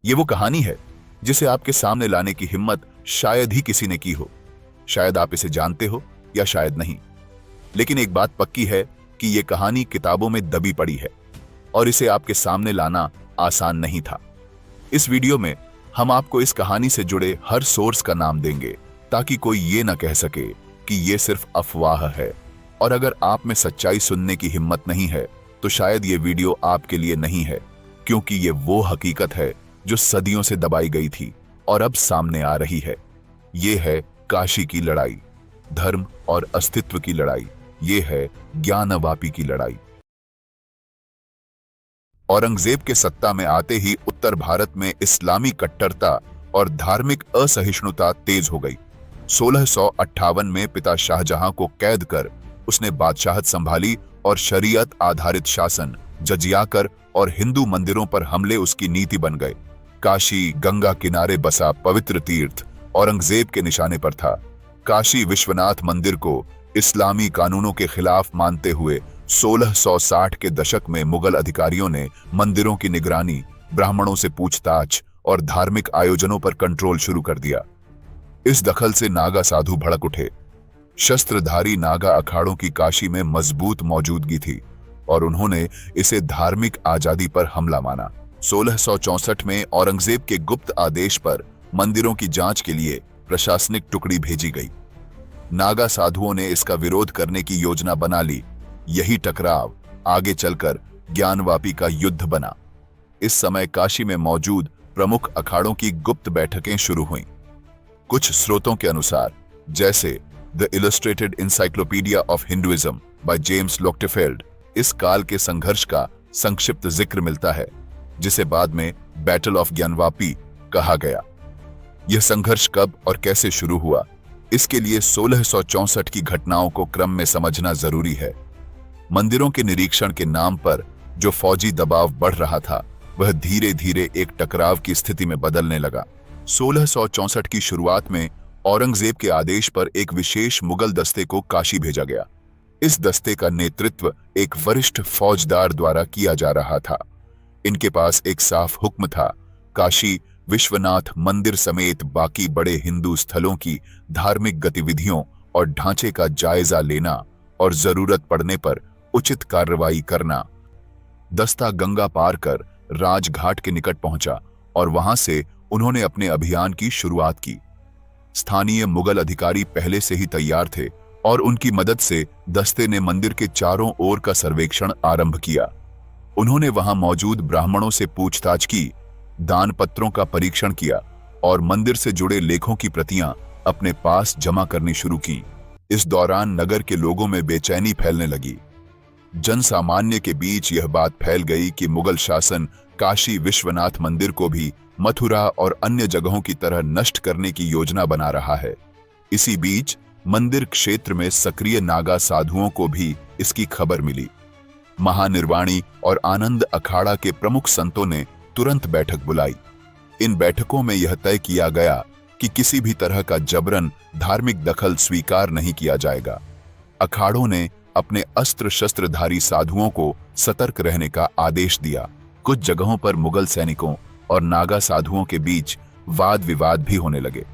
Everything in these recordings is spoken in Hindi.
ये वो कहानी है जिसे आपके सामने लाने की हिम्मत शायद ही किसी ने की हो। शायद आप इसे जानते हो या शायद नहीं, लेकिन एक बात पक्की है कि ये कहानी किताबों में दबी पड़ी है और इसे आपके सामने लाना आसान नहीं था। इस वीडियो में हम आपको इस कहानी से जुड़े हर सोर्स का नाम देंगे ताकि कोई ये ना कह सके कि ये सिर्फ अफवाह है। और अगर आप में सच्चाई सुनने की हिम्मत नहीं है तो शायद ये वीडियो आपके लिए नहीं है, क्योंकि ये वो हकीकत है जो सदियों से दबाई गई थी और अब सामने आ रही है। ये है काशी की लड़ाई, धर्म और अस्तित्व की लड़ाई। ये है ज्ञानवापी की लड़ाई। औरंगजेब के सत्ता में आते ही उत्तर भारत में इस्लामी कट्टरता और धार्मिक असहिष्णुता तेज हो गई। 1658 में पिता शाहजहां को कैद कर उसने बादशाहत संभाली और शरीयत आधारित शासन, जजिया कर और हिंदू मंदिरों पर हमले उसकी नीति बन गए। काशी गंगा किनारे बसा पवित्र तीर्थ औरंगजेब के निशाने पर था। काशी विश्वनाथ मंदिर को इस्लामी कानूनों के खिलाफ मानते हुए 1660 के दशक में मुगल अधिकारियों ने मंदिरों की निगरानी, ब्राह्मणों से पूछताछ और धार्मिक आयोजनों पर कंट्रोल शुरू कर दिया। इस दखल से नागा साधु भड़क उठे। शस्त्रधारी नागा अखाड़ों की काशी में मजबूत मौजूदगी थी और उन्होंने इसे धार्मिक आजादी पर हमला माना। 1664 में औरंगजेब के गुप्त आदेश पर मंदिरों की जांच के लिए प्रशासनिक टुकड़ी भेजी गई। नागा साधुओं ने इसका विरोध करने की योजना बना ली। यही टकराव आगे चलकर ज्ञानवापी का युद्ध बना। इस समय काशी में मौजूद प्रमुख अखाड़ों की गुप्त बैठकें शुरू हुईं। कुछ स्रोतों के अनुसार, जैसे the illustrated encyclopedia of Hinduism by James Lochtefeld, इस काल के संघर्ष का संक्षिप्त जिक्र मिलता है, जिसे बाद में बैटल ऑफ ज्ञानवापी कहा गया। यह संघर्ष कब और कैसे शुरू हुआ, इसके लिए 1664 की घटनाओं को क्रम में समझना जरूरी है। मंदिरों के निरीक्षण के नाम पर जो फौजी दबाव बढ़ रहा था, वह धीरे धीरे एक टकराव की स्थिति में बदलने लगा। 1664 की शुरुआत में औरंगजेब के आदेश पर एक विशेष मुगल दस्ते को काशी भेजा गया। इस दस्ते का नेतृत्व एक वरिष्ठ फौजदार द्वारा किया जा रहा था। इनके पास एक साफ हुक्म था, काशी विश्वनाथ मंदिर समेत बाकी बड़े हिंदू स्थलों की धार्मिक गतिविधियों और ढांचे का जायजा लेना और जरूरत पड़ने पर उचित कार्रवाई करना। दस्ता गंगा पार कर राजघाट के निकट पहुंचा और वहां से उन्होंने अपने अभियान की शुरुआत की। स्थानीय मुगल अधिकारी पहले से ही तैयार थे और उनकी मदद से दस्ते ने मंदिर के चारों ओर का सर्वेक्षण आरंभ किया। उन्होंने वहां मौजूद ब्राह्मणों से पूछताछ की, दान पत्रों का परीक्षण किया और मंदिर से जुड़े लेखों की प्रतियां अपने पास जमा करनी शुरू की। इस दौरान नगर के लोगों में बेचैनी फैलने लगी। जन सामान्य के बीच यह बात फैल गई कि मुगल शासन काशी विश्वनाथ मंदिर को भी मथुरा और अन्य जगहों की तरह नष्ट करने की योजना बना रहा है। इसी बीच मंदिर क्षेत्र में सक्रिय नागा साधुओं को भी इसकी खबर मिली। महानिर्वाणी और आनंद अखाड़ा के प्रमुख संतों ने तुरंत बैठक बुलाई। इन बैठकों में यह तय किया गया कि किसी भी तरह का जबरन धार्मिक दखल स्वीकार नहीं किया जाएगा। अखाड़ों ने अपने अस्त्र शस्त्रधारी साधुओं को सतर्क रहने का आदेश दिया। कुछ जगहों पर मुगल सैनिकों और नागा साधुओं के बीच वाद विवाद भी होने लगे।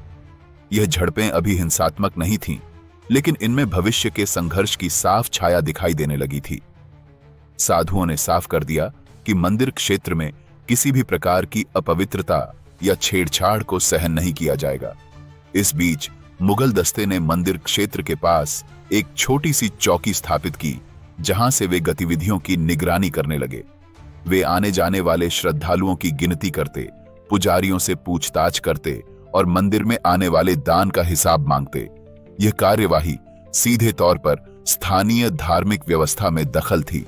यह झड़पें अभी हिंसात्मक नहीं थीं, लेकिन इनमें भविष्य के संघर्ष की साफ छाया दिखाई देने लगी थी। साधुओं ने साफ कर दिया कि मंदिर क्षेत्र में किसी भी प्रकार की अपवित्रता या छेड़छाड़ को सहन नहीं किया जाएगा। इस बीच मुगल दस्ते ने मंदिर क्षेत्र के पास एक छोटी सी चौकी स्थापित की, जहां से वे गतिविधियों की निगरानी करने लगे। वे आने जाने वाले श्रद्धालुओं की गिनती करते, पुजारियों से पूछताछ करते और मंदिर में आने वाले दान का हिसाब मांगते। यह कार्यवाही सीधे तौर पर स्थानीय धार्मिक व्यवस्था में दखल थी।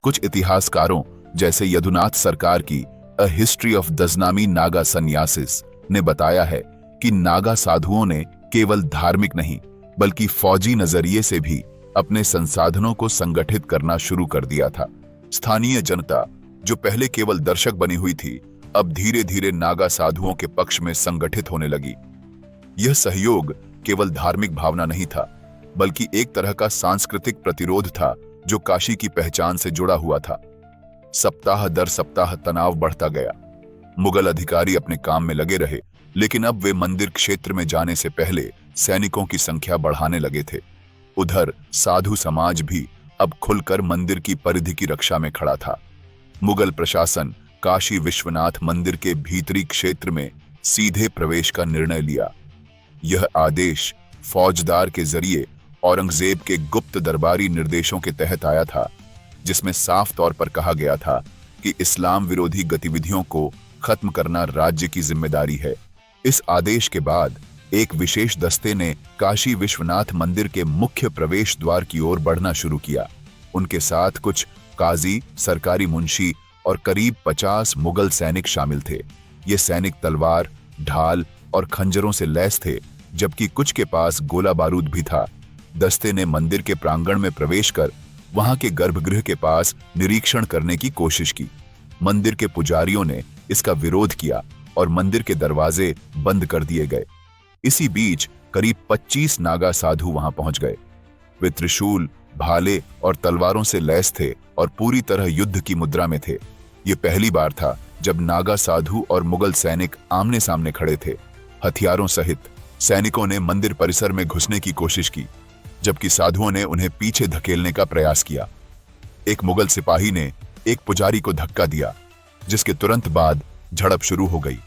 कुछ इतिहासकारों जैसे यदुनाथ सरकार की अ हिस्ट्री ऑफ दजनामी नागा सन्यासिस ने बताया है कि नागा साधुओं ने केवल धार्मिक नहीं बल्कि फौजी नजरिए से भी अपने संसाधनों को संगठित करना शुरू कर दिया था। स्थानीय जनता, जो पहले केवल दर्शक बनी हुई थी, अब धीरे धीरे नागा साधुओं के पक्ष में संगठित होने लगी। यह सहयोग केवल धार्मिक भावना नहीं था, बल्कि एक तरह का सांस्कृतिक प्रतिरोध था जो काशी की पहचान से जुड़ा हुआ था। सप्ताह दर सप्ताह तनाव बढ़ता गया। मुगल अधिकारी अपने काम में लगे रहे, लेकिन अब वे मंदिर क्षेत्र में जाने से पहले सैनिकों की संख्या बढ़ाने लगे थे। उधर साधु समाज भी अब खुलकर मंदिर की परिधि की रक्षा में खड़ा था। मुगल प्रशासन काशी विश्वनाथ मंदिर के भीतरी क्षेत्र में सीधे प्रवेश का निर्णय लिया। यह आदेश फौजदार के जरिए औरंगजेब के गुप्त दरबारी निर्देशों के तहत आया था, जिसमें साफ तौर पर कहा गया था कि इस्लाम विरोधी गतिविधियों को खत्म करना राज्य की जिम्मेदारी है। इस आदेश के बाद एक विशेष दस्ते ने काशी विश्वनाथ मंदिर के मुख्य प्रवेश द्वार की ओर बढ़ना शुरू किया। उनके साथ कुछ काजी, सरकारी मुंशी और करीब 50 मुगल सैनिक शामिल थे। ये सैनिक तलवार, ढाल और खंजरों से लैस थे, जबकि कुछ के पास गोला बारूद भी था। दस्ते ने मंदिर के प्रांगण में प्रवेश कर वहां के गर्भगृह के पास निरीक्षण करने की कोशिश की। मंदिर के पुजारियों ने इसका विरोध किया और मंदिर के दरवाजे बंद कर दिए गए। इसी बीच करीब 25 नागा साधु वहां पहुंच गए। वे त्रिशूल, भाले और तलवारों से लैस थे और पूरी तरह युद्ध की मुद्रा में थे। ये पहली बार था जब नागा साधु और मुगल सैनिक आमने सामने खड़े थे। हथियारों सहित सैनिकों ने मंदिर परिसर में घुसने की कोशिश की, जबकि साधुओं ने उन्हें पीछे धकेलने का प्रयास किया। एक मुगल सिपाही ने एक पुजारी को धक्का दिया, जिसके तुरंत बाद झड़प शुरू हो गई।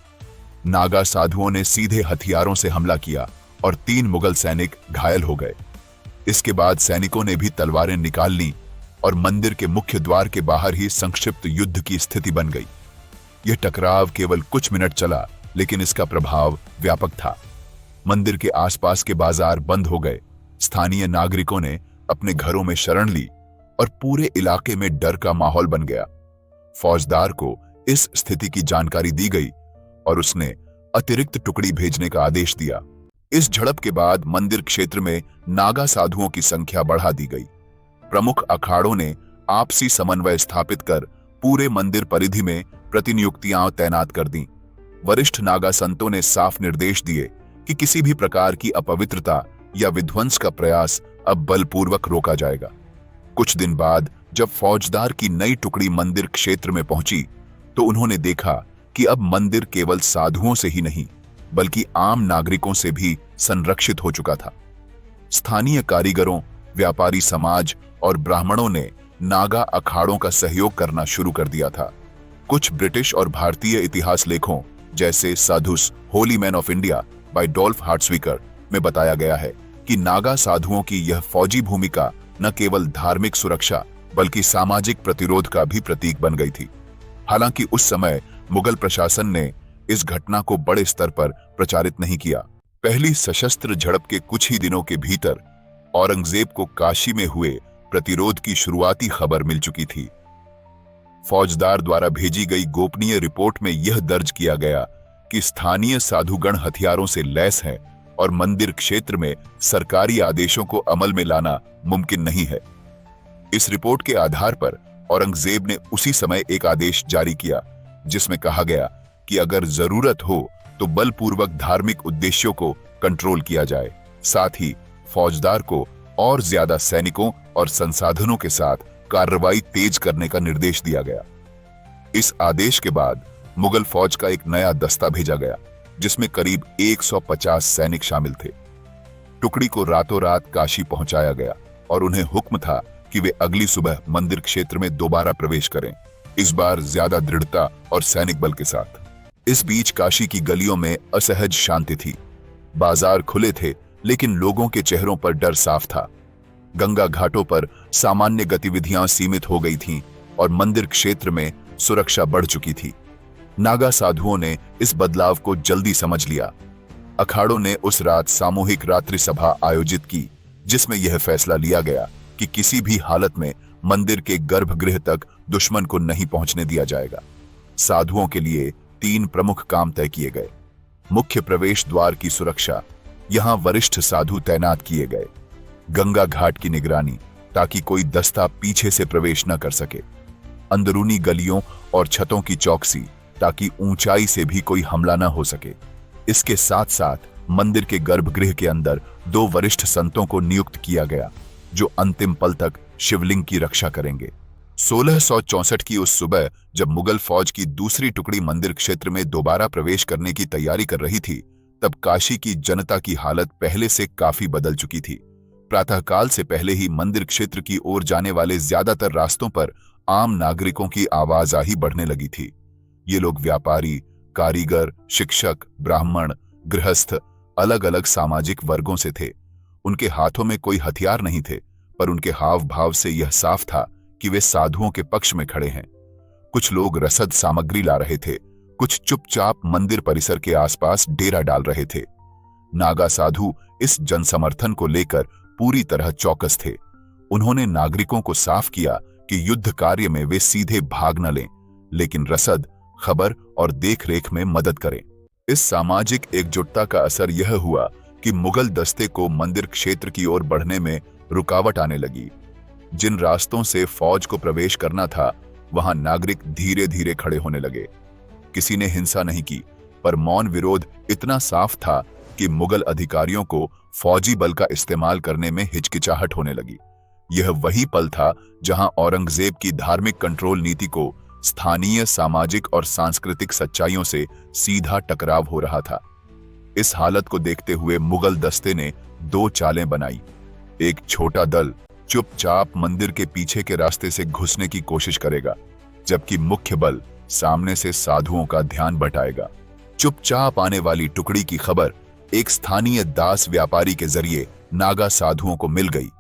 नागा साधुओं ने सीधे हथियारों से हमला किया और 3 मुगल सैनिक घायल हो गए। इसके बाद सैनिकों ने भी तलवारें निकाल लीं और मंदिर के मुख्य द्वार के बाहर ही संक्षिप्त युद्ध की स्थिति बन गई। यह टकराव केवल कुछ मिनट चला, लेकिन इसका प्रभाव व्यापक था। मंदिर के आसपास के बाजार बंद हो गए। स्थानीय नागरिकों ने अपने घरों में शरण ली और पूरे इलाके में डर का माहौल बन गया। फौजदार को इस स्थिति की जानकारी दी गई और उसने अतिरिक्त टुकड़ी भेजने का आदेश दिया। इस झड़प के बाद मंदिर क्षेत्र में नागा साधुओं की संख्या बढ़ा दी गई। प्रमुख अखाड़ों ने आपसी समन्वय स्थापित कर पूरे मंदिर परिधि में प्रतिनियुक्तियां तैनात कर दी। वरिष्ठ नागा संतों ने साफ निर्देश दिए कि किसी भी प्रकार की अपवित्रता या विध्वंस का प्रयास अब बलपूर्वक रोका जाएगा। कुछ दिन बाद जब फौजदार की नई टुकड़ी मंदिर क्षेत्र में पहुंची, तो उन्होंने देखा कि अब मंदिर केवल साधुओं से ही नहीं, बल्कि आम नागरिकों से भी संरक्षित हो चुका था। स्थानीय कारीगरों, व्यापारी समाज और ब्राह्मणों ने नागा अखाड़ों का सहयोग करना शुरू कर दिया था। कुछ ब्रिटिश और भारतीय इतिहास लेखों जैसे Sadhus holy man of India by Dolf Hartsuiker में बताया गया है कि नागा साधुओं की यह फौजी भूमिका न केवल धार्मिक सुरक्षा बल्कि सामाजिक प्रतिरोध का भी प्रतीक बन गई थी। हालांकि उस समय मुगल प्रशासन ने इस घटना को बड़े स्तर पर प्रचारित नहीं किया। पहली सशस्त्र झड़प के कुछ ही दिनों के भीतर औरंगजेब को काशी में हुए प्रतिरोध की शुरुआती खबर मिल चुकी थी। फौजदार द्वारा भेजी गई गोपनीय रिपोर्ट में यह दर्ज किया गया कि स्थानीय साधुगण हथियारों से लैस हैं और मंदिर क्षेत्र में सरकारी आदेशों को अमल में लाना मुमकिन नहीं है। इस रिपोर्ट के आधार पर औरंगजेब ने उसी समय एक आदेश जारी किया, जिसमें कहा गया कि अगर जरूरत हो तो बलपूर्वक धार्मिक उद्देश्यों को कंट्रोल किया जाए। साथ ही फौजदार को और ज्यादा सैनिकों और संसाधनों के साथ कार्रवाई तेज करने का निर्देश दिया गया। इस आदेश के बाद मुगल फौज का एक नया दस्ता भेजा गया, जिसमें करीब 150 सैनिक शामिल थे। टुकड़ी को रातों रात काशी पहुंचाया गया और उन्हें हुक्म था कि वे अगली सुबह मंदिर क्षेत्र में दोबारा प्रवेश करें, इस बार ज्यादा दृढ़ता और सैनिक बल के साथ। इस बीच काशी की गलियों में असहज शांति थी। बाजार खुले थे, लेकिन लोगों के चेहरों पर डर साफ था। गंगा घाटों पर सामान्य गतिविधियां सीमित हो गई थीं और मंदिर क्षेत्र में सुरक्षा बढ़ चुकी थी। नागा साधुओं ने इस बदलाव को जल्दी समझ लिया। अखाड़ों ने उस रात सामूहिक रात्रि सभा आयोजित की, जिसमें यह फैसला लिया गया कि किसी भी हालत में मंदिर के गर्भगृह तक दुश्मन को नहीं पहुंचने दिया जाएगा। साधुओं के लिए 3 प्रमुख काम तय किए गए। मुख्य प्रवेश द्वार की सुरक्षा, यहां वरिष्ठ साधु तैनात किए गए। गंगा घाट की निगरानी, ताकि कोई दस्ता पीछे से प्रवेश न कर सके। अंदरूनी गलियों और छतों की चौकसी, ताकि ऊंचाई से भी कोई हमला न हो सके। इसके साथ साथ मंदिर के गर्भगृह के अंदर 2 वरिष्ठ संतों को नियुक्त किया गया, जो अंतिम पल तक शिवलिंग की रक्षा करेंगे। 1664 की उस सुबह जब मुगल फौज की दूसरी टुकड़ी मंदिर क्षेत्र में दोबारा प्रवेश करने की तैयारी कर रही थी, तब काशी की जनता की हालत पहले से काफी बदल चुकी थी। प्रातःकाल से पहले ही मंदिर क्षेत्र की ओर जाने वाले ज्यादातर रास्तों पर आम नागरिकों की आवाजाही बढ़ने लगी थी। ये लोग व्यापारी, कारीगर, शिक्षक, ब्राह्मण, गृहस्थ, अलग अलग सामाजिक वर्गों से थे। उनके हाथों में कोई हथियार नहीं थे, पर उनके हाव भाव से यह साफ था कि वे साधुओं के पक्ष में खड़े हैं। कुछ लोग रसद सामग्री ला रहे थे, कुछ चुपचाप मंदिर परिसर के आसपास डेरा डाल रहे थे। नागा साधु इस जनसमर्थन को लेकर पूरी तरह चौकस थे। उन्होंने नागरिकों को साफ किया कि युद्ध कार्य में वे सीधे भाग न लें, लेकिन रसद, खबर और देखरेख में मदद करें। इस सामाजिक एकजुटता का असर यह हुआ कि मुगल दस्ते को मंदिर क्षेत्र की ओर बढ़ने में रुकावट आने लगी। जिन रास्तों से फौज को प्रवेश करना था, वहां नागरिक धीरे धीरे खड़े होने लगे। किसी ने हिंसा नहीं की, पर मौन विरोध इतना साफ था कि मुगल अधिकारियों को फौजी बल का इस्तेमाल करने में हिचकिचाहट होने लगी। यह वही पल था जहां औरंगजेब की धार्मिक कंट्रोल नीति को स्थानीय सामाजिक और सांस्कृतिक सच्चाइयों से सीधा टकराव हो रहा था। इस हालत को देखते हुए मुगल दस्ते ने दो चालें बनाई। एक छोटा दल चुपचाप मंदिर के पीछे के रास्ते से घुसने की कोशिश करेगा, जबकि मुख्य बल सामने से साधुओं का ध्यान बटाएगा। चुपचाप आने वाली टुकड़ी की खबर एक स्थानीय दास व्यापारी के जरिए नागा साधुओं को मिल गई।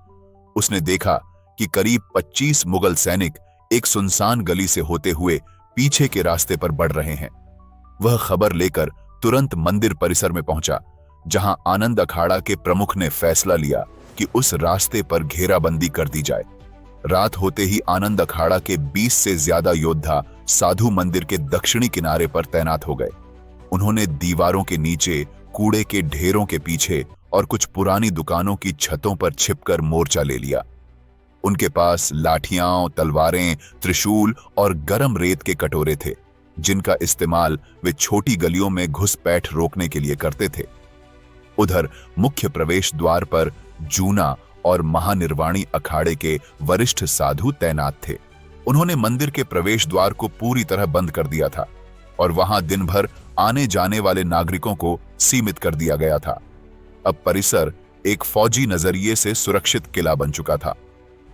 उसने देखा कि करीब 25 मुगल सैनिक एक सुनसान गली से होते हुए पीछे के रास्ते पर बढ़ रहे हैं। वह खबर लेकर तुरंत मंदिर परिसर में पहुंचा, जहां आनंद अखाड़ा के प्रमुख ने फैसला लिया कि उस रास्ते पर घेराबंदी कर दी जाए। रात होते ही आनंद अखाड़ा के 20 से ज्यादा योद्धा साधु मंदिर के दक्षिणी किनारे पर तैनात हो गए। उन्होंने दीवारों के नीचे, कूड़े के ढेरों के पीछे और कुछ पुरानी दुकानों की छतों पर छिपकर मोर्चा ले लिया। उनके पास लाठियां, तलवारें, त्रिशूल और गरम रेत के कटोरे थे, जिनका इस्तेमाल वे छोटी गलियों में घुसपैठ रोकने के लिए करते थे। उधर मुख्य प्रवेश द्वार पर जूना और महानिर्वाणी अखाड़े के वरिष्ठ साधु तैनात थे। उन्होंने मंदिर के प्रवेश द्वार को पूरी तरह बंद कर दिया था और वहां दिन भर आने जाने वाले नागरिकों को सीमित कर दिया गया था। अब परिसर एक फौजी नजरिए से सुरक्षित किला बन चुका था।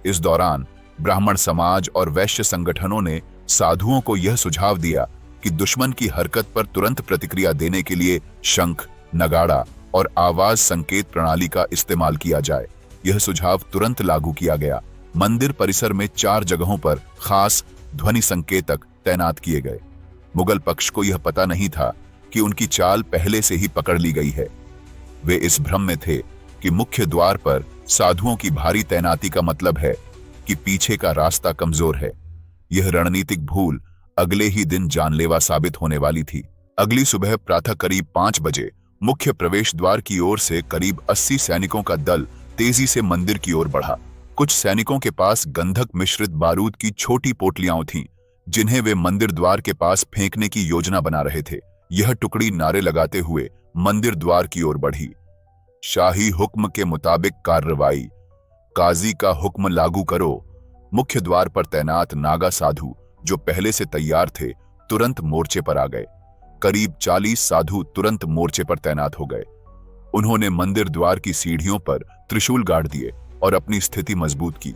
इस दौरान ब्राह्मण समाज और वैश्य संगठनों ने साधुओं को यह सुझाव दिया कि दुश्मन की हरकत पर तुरंत प्रतिक्रिया देने के लिए शंख, नगाड़ा और आवाज संकेत प्रणाली का इस्तेमाल किया जाए। यह सुझाव तुरंत लागू किया गया। मंदिर परिसर में 4 जगहों पर खास ध्वनि संकेतक तैनात किए गए। मुगल पक्ष को यह पता नहीं था कि उनकी चाल पहले से ही पकड़ ली गई है। वे इस भ्रम में थे कि मुख्य द्वार पर साधुओं की भारी तैनाती का मतलब है कि पीछे का रास्ता कमजोर है। यह रणनीतिक भूल अगले ही दिन जानलेवा साबित होने वाली थी। अगली सुबह प्रातः करीब 5 बजे मुख्य प्रवेश द्वार की ओर से करीब 80 सैनिकों का दल तेजी से मंदिर की ओर बढ़ा। कुछ सैनिकों के पास गंधक मिश्रित बारूद की छोटी पोटलियां थीं, जिन्हें वे मंदिर द्वार के पास फेंकने की योजना बना रहे थे। यह टुकड़ी नारे लगाते हुए मंदिर द्वार की ओर बढ़ी। शाही हुक्म के मुताबिक कार्रवाई, काजी का हुक्म लागू करो। मुख्य द्वार पर तैनात नागा साधु, जो पहले से तैयार थे, तुरंत मोर्चे पर आ गए। करीब 40 साधु तुरंत मोर्चे पर तैनात हो गए। उन्होंने मंदिर द्वार की सीढ़ियों पर त्रिशूल गाड़ दिए और अपनी स्थिति मजबूत की।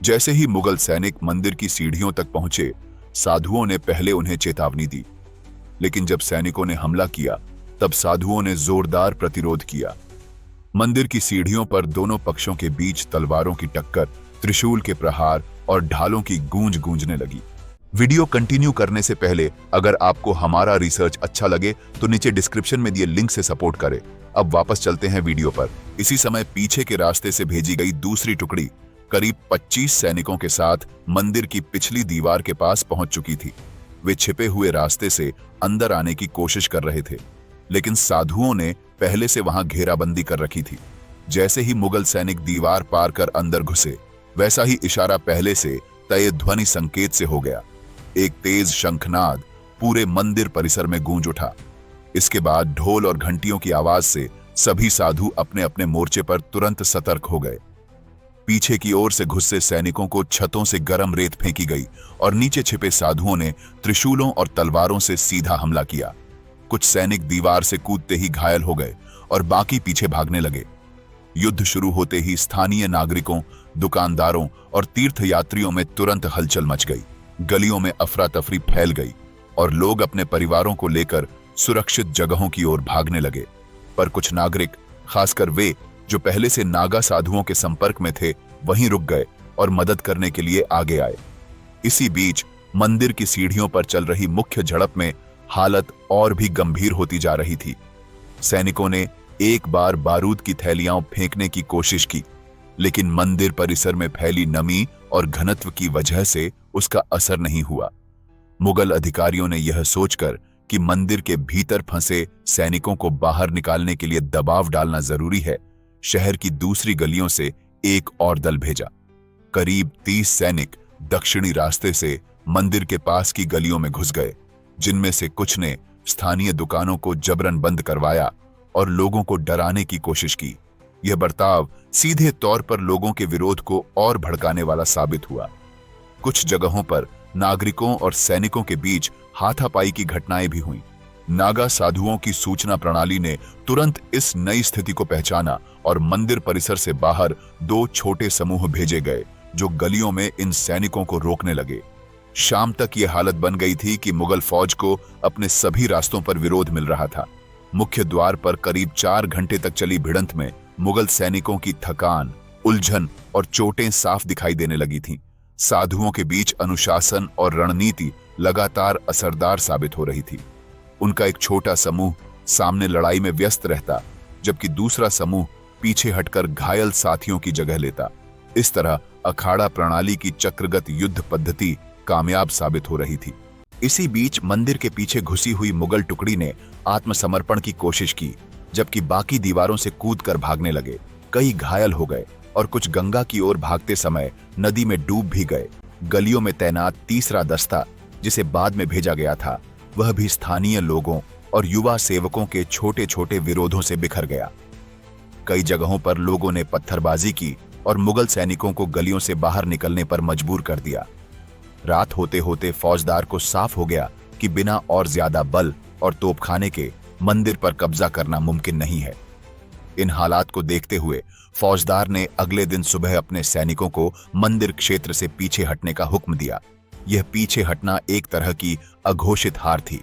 जैसे ही मुगल सैनिक मंदिर की सीढ़ियों तक पहुंचे, साधुओं ने पहले उन्हें चेतावनी दी, लेकिन जब सैनिकों ने हमला किया, तब साधुओं ने जोरदार प्रतिरोध किया। मंदिर की सीढ़ियों पर दोनों पक्षों के बीच तलवारों की टक्कर, त्रिशूल के प्रहार और ढालों की गूंज गूंजने लगी। वीडियो कंटिन्यू करने से पहले अगर आपको हमारा रिसर्च अच्छा लगे तो नीचे डिस्क्रिप्शन में दिए लिंक से सपोर्ट करें। अब वापस चलते हैं वीडियो पर। इसी समय पीछे के रास्ते से भेजी गई दूसरी टुकड़ी करीब 25 सैनिकों के साथ मंदिर की पिछली दीवार के पास पहुंच चुकी थी। वे छिपे हुए रास्ते से अंदर आने की कोशिश कर रहे थे, लेकिन साधुओं ने पहले से वहां घेराबंदी कर रखी थी। जैसे ही मुगल सैनिक दीवार पार कर अंदर घुसे, वैसा ही इशारा पहले से तय ध्वनि संकेत से हो गया। एक तेज शंखनाद पूरे मंदिर परिसर में गूंज उठा। इसके बाद ढोल और घंटियों की आवाज से सभी साधु अपने अपने मोर्चे पर तुरंत सतर्क हो गए। पीछे की ओर से घुसे सैनिकों को छतों से गर्म रेत फेंकी गई और नीचे छिपे साधुओं ने त्रिशूलों और तलवारों से सीधा हमला किया। कुछ सैनिक दीवार से कूदते ही घायल हो गए और बाकी पीछे भागने लगे। युद्ध शुरू होते ही स्थानीय नागरिकों, दुकानदारों और तीर्थयात्रियों में तुरंत हलचल मच गई। गलियों में अफरा तफरी फैल गई और लोग अपने परिवारों को लेकर सुरक्षित जगहों की ओर भागने लगे। पर कुछ नागरिक, खासकर वे जो पहले से नागा साधुओं के संपर्क में थे, वहीं रुक गए और मदद करने के लिए आगे आए। इसी बीच मंदिर की सीढ़ियों पर चल रही मुख्य झड़प में हालत और भी गंभीर होती जा रही थी। सैनिकों ने एक बार बारूद की थैलियां फेंकने की कोशिश की, लेकिन मंदिर परिसर में फैली नमी और घनत्व की वजह से उसका असर नहीं हुआ। मुगल अधिकारियों ने यह सोचकर कि मंदिर के भीतर फंसे सैनिकों को बाहर निकालने के लिए दबाव डालना जरूरी है, शहर की दूसरी गलियों से एक और दल भेजा। करीब 30 सैनिक दक्षिणी रास्ते से मंदिर के पास की गलियों में घुस गए, जिनमें से कुछ ने स्थानीय दुकानों को जबरन बंद करवाया और लोगों को डराने की कोशिश की। यह बर्ताव सीधे तौर पर लोगों के विरोध को और भड़काने वाला साबित हुआ। कुछ जगहों पर नागरिकों और सैनिकों के बीच हाथापाई की घटनाएं भी हुईं। नागा साधुओं की सूचना प्रणाली ने तुरंत इस नई स्थिति को पहचाना और मंदिर परिसर से बाहर 2 छोटे समूह भेजे गए, जो गलियों में इन सैनिकों को रोकने लगे। शाम तक यह हालत बन गई थी कि मुगल फौज को अपने सभी रास्तों पर विरोध मिल रहा था। मुख्य द्वार पर करीब 4 घंटे तक चली भिड़ंत में मुगल सैनिकों की थकान, उलझन और चोटें साफ दिखाई देने लगी थीं। साधुओं के बीच अनुशासन और रणनीति लगातार असरदार साबित हो रही थी। उनका एक छोटा समूह सामने लड़ाई में व्यस्त रहता, जबकि दूसरा समूह पीछे हटकर घायल साथियों की जगह लेता। इस तरह अखाड़ा प्रणाली की चक्रगत युद्ध पद्धति कामयाब साबित हो रही थी। इसी बीच मंदिर के पीछे घुसी हुई मुगल टुकड़ी ने आत्मसमर्पण की कोशिश की, जबकि बाकी दीवारों से कूदकर भागने लगे। कई घायल हो गए और कुछ गंगा की ओर भागते समय नदी में डूब भी गए। गलियों में तैनात तीसरा दस्ता, जिसे बाद में भेजा गया था, वह भी स्थानीय लोगों और युवा सेवकों के छोटे छोटे विरोधों से बिखर गया। कई जगहों पर लोगों ने पत्थरबाजी की और मुगल सैनिकों को गलियों से बाहर निकलने पर मजबूर कर दिया। रात होते होते फौजदार को साफ हो गया कि बिना और ज्यादा बल और तोपखाने के मंदिर पर कब्जा करना मुमकिन नहीं है। इन हालात को देखते हुए फौजदार ने अगले दिन सुबह अपने सैनिकों को मंदिर क्षेत्र से पीछे हटने का हुक्म दिया। यह पीछे हटना एक तरह की अघोषित हार थी।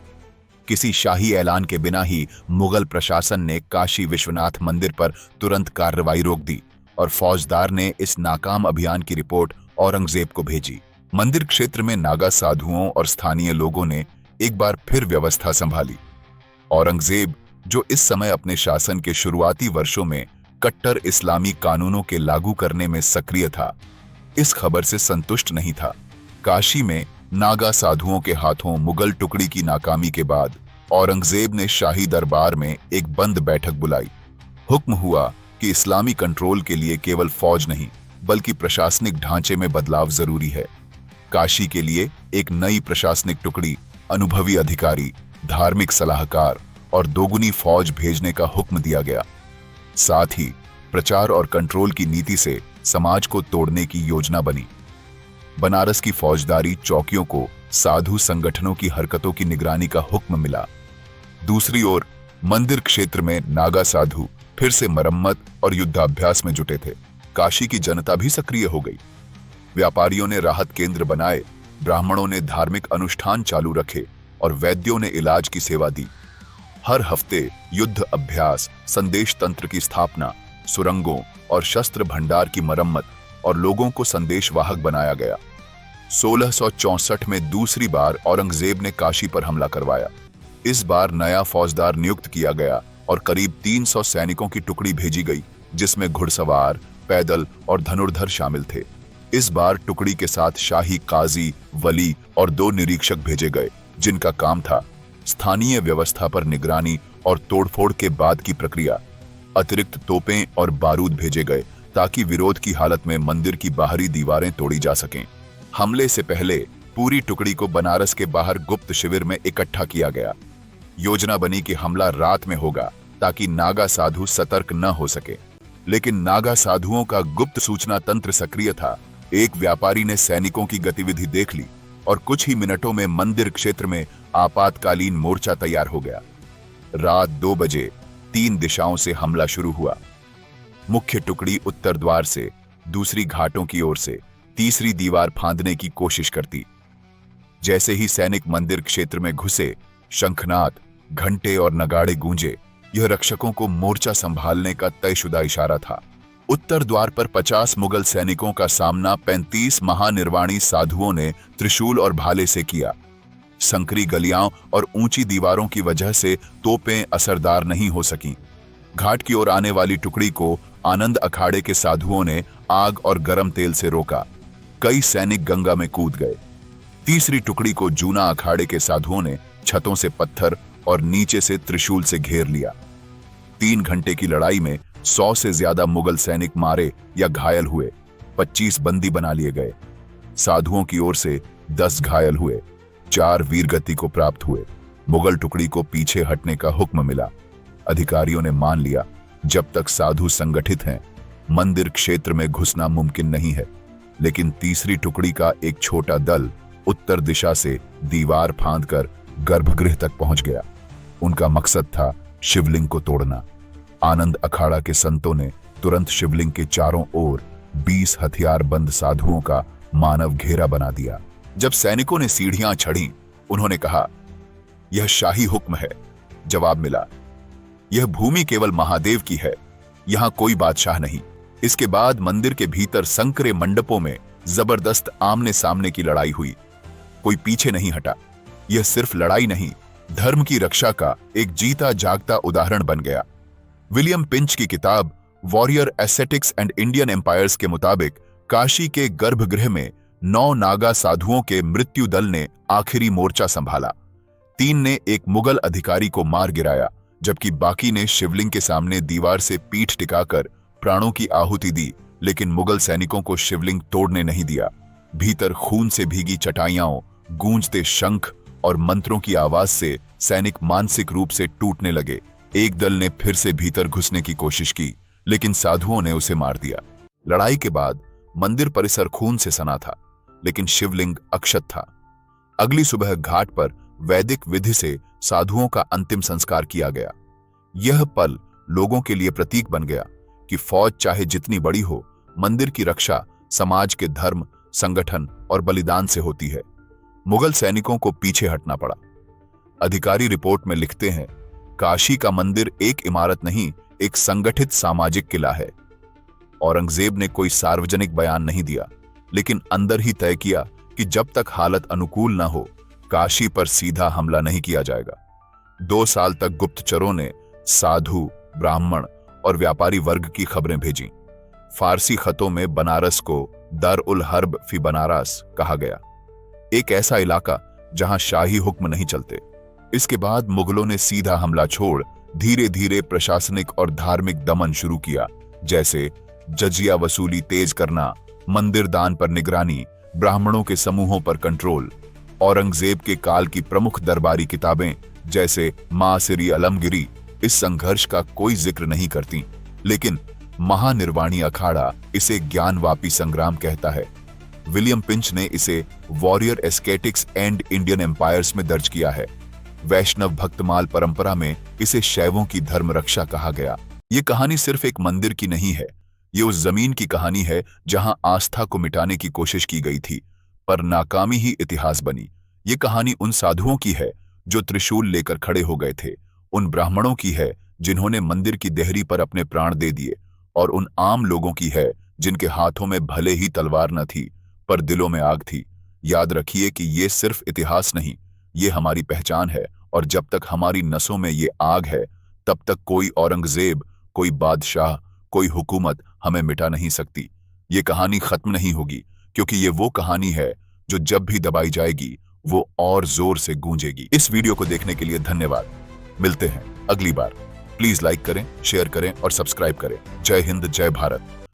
किसी शाही ऐलान के बिना ही मुगल प्रशासन ने काशी विश्वनाथ मंदिर पर तुरंत कार्रवाई रोक दी और फौजदार ने इस नाकाम अभियान की रिपोर्ट औरंगजेब को भेजी। मंदिर क्षेत्र में नागा साधुओं और स्थानीय लोगों ने एक बार फिर व्यवस्था संभाली। औरंगजेब, जो इस समय अपने शासन के शुरुआती वर्षों में कट्टर इस्लामी कानूनों के लागू करने में सक्रिय था, इस खबर से संतुष्ट नहीं था। काशी में नागा साधुओं के हाथों मुगल टुकड़ी की नाकामी के बाद औरंगजेब ने शाही दरबार में एक बंद बैठक बुलाई। हुक्म हुआ कि इस्लामी कंट्रोल के लिए केवल फौज नहीं, बल्कि प्रशासनिक ढांचे में बदलाव जरूरी है। काशी के लिए एक नई प्रशासनिक टुकड़ी, अनुभवी अधिकारी, धार्मिक सलाहकार और दोगुनी फौज भेजने का हुक्म दिया गया। साथ ही प्रचार और कंट्रोल की नीति से समाज को तोड़ने की योजना बनी। बनारस की फौजदारी चौकियों को साधु संगठनों की हरकतों की निगरानी का हुक्म मिला। दूसरी ओर मंदिर क्षेत्र में नागा साधु फिर से मरम्मत और युद्धाभ्यास में जुटे थे। काशी की जनता भी सक्रिय हो गई। व्यापारियों ने राहत केंद्र बनाए, ब्राह्मणों ने धार्मिक अनुष्ठान चालू रखे और वैद्यों ने इलाज की सेवा दी। हर हफ्ते युद्ध अभ्यास, संदेश तंत्र की स्थापना, सुरंगों और शस्त्र भंडार की मरम्मत और लोगों को संदेशवाहक बनाया गया। 1664 में दूसरी बार औरंगजेब ने काशी पर हमला करवाया। इस बार नया फौजदार नियुक्त किया गया और करीब 300 सैनिकों की टुकड़ी भेजी गई, जिसमें घुड़सवार, पैदल और धनुर्धर शामिल थे। इस बार टुकड़ी के साथ शाही काजी, वली और 2 निरीक्षक भेजे गए, जिनका काम था स्थानीय व्यवस्था पर निगरानी और तोड़फोड़ के बाद की प्रक्रिया। अतिरिक्त तोपें और बारूद भेजे गए ताकि विरोध की हालत में मंदिर की बाहरी दीवारें तोड़ी जा सकें। हमले से पहले पूरी टुकड़ी को बनारस के बाहर गुप्त शिविर में इकट्ठा किया गया। योजना बनी कि हमला रात में होगा ताकि नागा साधु सतर्क न हो सके। लेकिन नागा साधुओं का गुप्त सूचना तंत्र सक्रिय था। एक व्यापारी ने सैनिकों की गतिविधि देख ली और कुछ ही मिनटों में मंदिर क्षेत्र में आपातकालीन मोर्चा तैयार हो गया। रात 2 बजे 3 दिशाओं से हमला शुरू हुआ। मुख्य टुकड़ी उत्तर द्वार से, दूसरी घाटों की ओर से, तीसरी दीवार फांदने की कोशिश करती। जैसे ही सैनिक मंदिर क्षेत्र में घुसे, शंखनाद, घंटे और नगाड़े गूंजे। यह रक्षकों को मोर्चा संभालने का तयशुदा इशारा था। उत्तर द्वार पर 50 मुगल सैनिकों का सामना 35 महानिर्वाणी साधुओं ने त्रिशूल और भाले से किया। संकरी गलियां और ऊंची दीवारों की वजह से तोपें असरदार नहीं हो सकीं। घाट की ओर आने वाली टुकड़ी को आनंद अखाड़े के साधुओं ने आग और गर्म तेल से रोका। कई सैनिक गंगा में कूद गए। तीसरी टुकड़ी को जूना अखाड़े के साधुओं ने छतों से पत्थर और नीचे से त्रिशूल से घेर लिया। 3 घंटे की लड़ाई में 100 से ज्यादा मुगल सैनिक मारे या घायल हुए। 25 बंदी बना लिए गए। साधुओं की ओर से 10 घायल हुए। 4 वीरगति को प्राप्त हुए। मुगल टुकड़ी को पीछे हटने का हुक्म मिला। अधिकारियों ने मान लिया, जब तक साधु संगठित हैं, मंदिर क्षेत्र में घुसना मुमकिन नहीं है। लेकिन तीसरी टुकड़ी का एक छोटा दल उत्तर दिशा से दीवार फांदकर गर्भगृह तक पहुंच गया। उनका मकसद था शिवलिंग को तोड़ना। आनंद अखाड़ा के संतों ने तुरंत शिवलिंग के चारों ओर 20 हथियारबंद साधुओं का मानव घेरा बना दिया। जब सैनिकों ने सीढ़ियां चढ़ी, उन्होंने कहा, यह शाही हुक्म है। जवाब मिला, यह भूमि केवल महादेव की है, यहां कोई बादशाह नहीं। इसके बाद मंदिर के भीतर संकरे मंडपों में जबरदस्त आमने सामने की लड़ाई हुई। कोई पीछे नहीं हटा। यह सिर्फ लड़ाई नहीं, धर्म की रक्षा का एक जीता जागता उदाहरण बन गया। विलियम पिंच की किताब Warrior Aesthetics and Indian Empires के मुताबिक काशी के गर्भगृह में 9 नागा साधुओं के मृत्यु दल ने आखिरी मोर्चा संभाला। 3 ने एक मुगल अधिकारी को मार गिराया, जबकि बाकी ने शिवलिंग के सामने दीवार से पीठ टिकाकर प्राणों की आहुति दी। लेकिन मुगल सैनिकों को शिवलिंग तोड़ने नहीं दिया। भीतर खून से भीगी चटाइयां, गूंजते शंख और मंत्रों की आवाज से सैनिक मानसिक रूप से टूटने लगे। एक दल ने फिर से भीतर घुसने की कोशिश की, लेकिन साधुओं ने उसे मार दिया। लड़ाई के बाद मंदिर परिसर खून से सना था, लेकिन शिवलिंग अक्षत था। अगली सुबह घाट पर वैदिक विधि से साधुओं का अंतिम संस्कार किया गया। यह पल लोगों के लिए प्रतीक बन गया कि फौज चाहे जितनी बड़ी हो, मंदिर की रक्षा समाज के धर्म, संगठन और बलिदान से होती है। मुगल सैनिकों को पीछे हटना पड़ा। अधिकारी रिपोर्ट में लिखते हैं, काशी का मंदिर एक इमारत नहीं, एक संगठित सामाजिक किला है। औरंगजेब ने कोई सार्वजनिक बयान नहीं दिया, लेकिन अंदर ही तय किया कि जब तक हालत अनुकूल न हो, काशी पर सीधा हमला नहीं किया जाएगा। 2 साल तक गुप्तचरों ने साधु, ब्राह्मण और व्यापारी वर्ग की खबरें भेजी। फारसी खतों में बनारस को दर उल हर्ब फी बनारस कहा गया, एक ऐसा इलाका जहां शाही हुक्म नहीं चलते। इसके बाद मुगलों ने सीधा हमला छोड़ धीरे धीरे प्रशासनिक और धार्मिक दमन शुरू किया, जैसे जजिया वसूली तेज करना, मंदिर दान पर निगरानी, ब्राह्मणों के समूहों पर कंट्रोल। औरंगजेब के काल की प्रमुख दरबारी किताबें जैसे मासिरी अलमगिरी इस संघर्ष का कोई जिक्र नहीं करती, लेकिन महानिर्वाणी अखाड़ा इसे ज्ञानवापी संग्राम कहता है। विलियम पिंच ने इसे Warrior Aesthetics and Indian Empires में दर्ज किया है। वैष्णव भक्तमाल परंपरा में इसे शैवों की धर्म रक्षा कहा गया। ये कहानी सिर्फ एक मंदिर की नहीं है, ये उस जमीन की कहानी है जहां आस्था को मिटाने की कोशिश की गई थी, पर नाकामी ही इतिहास बनी। ये कहानी उन साधुओं की है जो त्रिशूल लेकर खड़े हो गए थे, उन ब्राह्मणों की है जिन्होंने मंदिर की देहरी पर अपने प्राण दे दिए, और उन आम लोगों की है जिनके हाथों में भले ही तलवार न थी, पर दिलों में आग थी। याद रखिए कि ये सिर्फ इतिहास नहीं, ये हमारी पहचान है, और जब तक हमारी नसों में ये आग है, तब तक कोई औरंगजेब, कोई बादशाह, कोई हुकूमत हमें मिटा नहीं सकती। ये कहानी खत्म नहीं होगी, क्योंकि ये वो कहानी है जो जब भी दबाई जाएगी वो और जोर से गूंजेगी। इस वीडियो को देखने के लिए धन्यवाद। मिलते हैं अगली बार। प्लीज लाइक करें, शेयर करें और सब्सक्राइब करें। जय हिंद, जय भारत।